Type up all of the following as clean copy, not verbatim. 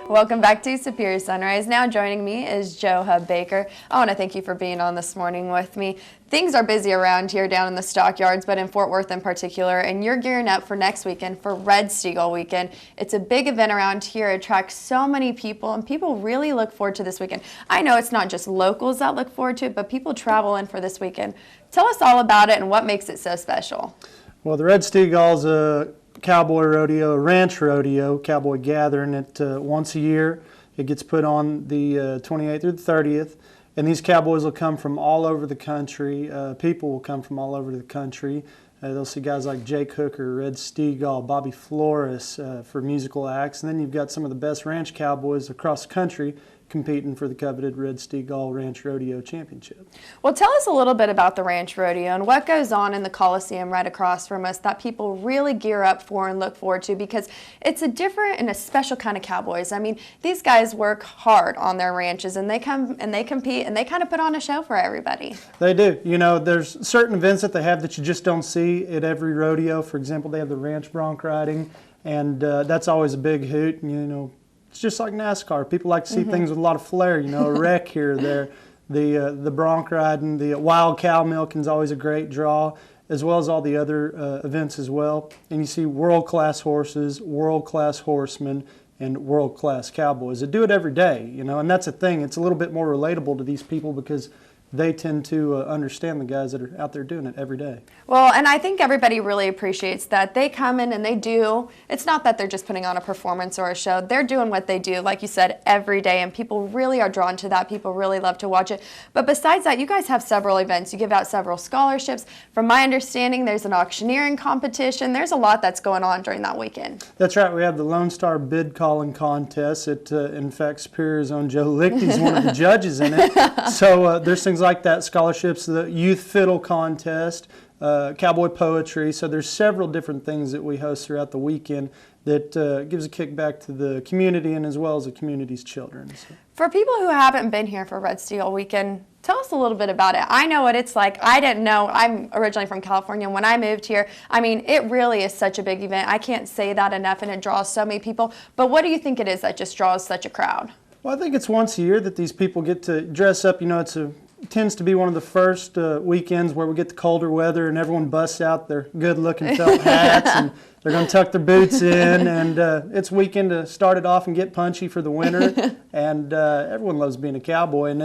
Welcome back to Superior Sunrise. Now joining me is Joe Hub Baker. I want to thank you for being on this morning with me. Things are busy around here down in the stockyards, but in Fort Worth in particular, and you're gearing up for next weekend for Red Steagle Weekend. It's a big event around here. It attracts so many people, and people really look forward to this weekend. I know it's not just locals that look forward to it, but people travel in for this weekend. Tell us all about it and what makes it so special. Well, the Red Steagle is a cowboy rodeo, a ranch rodeo, cowboy gathering it once a year. It gets put on the 28th through the 30th, and these cowboys will come from all over the country. People will come from all over the country. They'll see guys like Jake Hooker, Red Steagle, Bobby Flores for musical acts, and then you've got some of the best ranch cowboys across the country competing for the coveted Red Steagle Ranch Rodeo Championship. Well, tell us a little bit about the Ranch Rodeo and what goes on in the Coliseum right across from us that people really gear up for and look forward to, because it's a different and a special kind of cowboys. I mean, these guys work hard on their ranches, and they come and they compete and they kind of put on a show for everybody. They do. You know, there's certain events that they have that you just don't see at every rodeo. For example, they have the ranch bronc riding, and that's always a big hoot. You know, it's just like NASCAR. People like to see things with a lot of flair, you know, a wreck here or there. The bronc riding, the wild cow milking is always a great draw, as well as all the other events as well. And you see world-class horses, world-class horsemen, and world-class cowboys that do it every day, you know, and that's a thing. It's a little bit more relatable to these people because they tend to understand the guys that are out there doing it every day. Well, and I think everybody really appreciates that. They come in and they do. It's not that they're just putting on a performance or a show. They're doing what they do, like you said, every day, and people really are drawn to that. People really love to watch it. But besides that, you guys have several events. You give out several scholarships. From my understanding, there's an auctioneering competition. There's a lot that's going on during that weekend. That's right. We have the Lone Star bid calling contest. In fact, Superior's own Joe Lichty's one of the judges in it. So there's things like that, scholarships, the youth fiddle contest, cowboy poetry. So there's several different things that we host throughout the weekend that gives a kickback to the community and as well as the community's children. So. For people who haven't been here for Red Steagle Weekend, tell us a little bit about it. I know what it's like. I didn't know. I'm originally from California. When I moved here, I mean, it really is such a big event. I can't say that enough, and it draws so many people. But what do you think it is that just draws such a crowd? Well, I think it's once a year that these people get to dress up. You know, it tends to be one of the first weekends where we get the colder weather and everyone busts out their good-looking felt hats and they're going to tuck their boots in, and it's weekend to start it off and get punchy for the winter. And everyone loves being a cowboy, and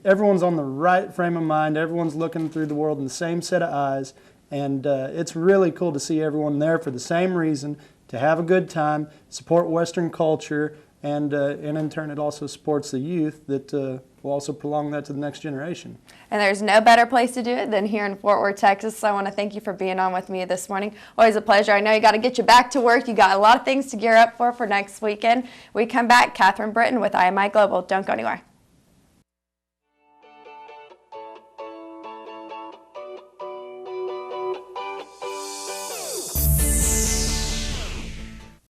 everyone's on the right frame of mind. Everyone's looking through the world in the same set of eyes, and it's really cool to see everyone there for the same reason, to have a good time, support Western culture, and in turn it also supports the youth that will also prolong that to the next generation. And there's no better place to do it than here in Fort Worth, Texas. So I want to thank you for being on with me this morning. Always a pleasure. I know you got to get you back to work. You got a lot of things to gear up for next weekend. We come back, Catherine Britton with IMI Global. Don't go anywhere.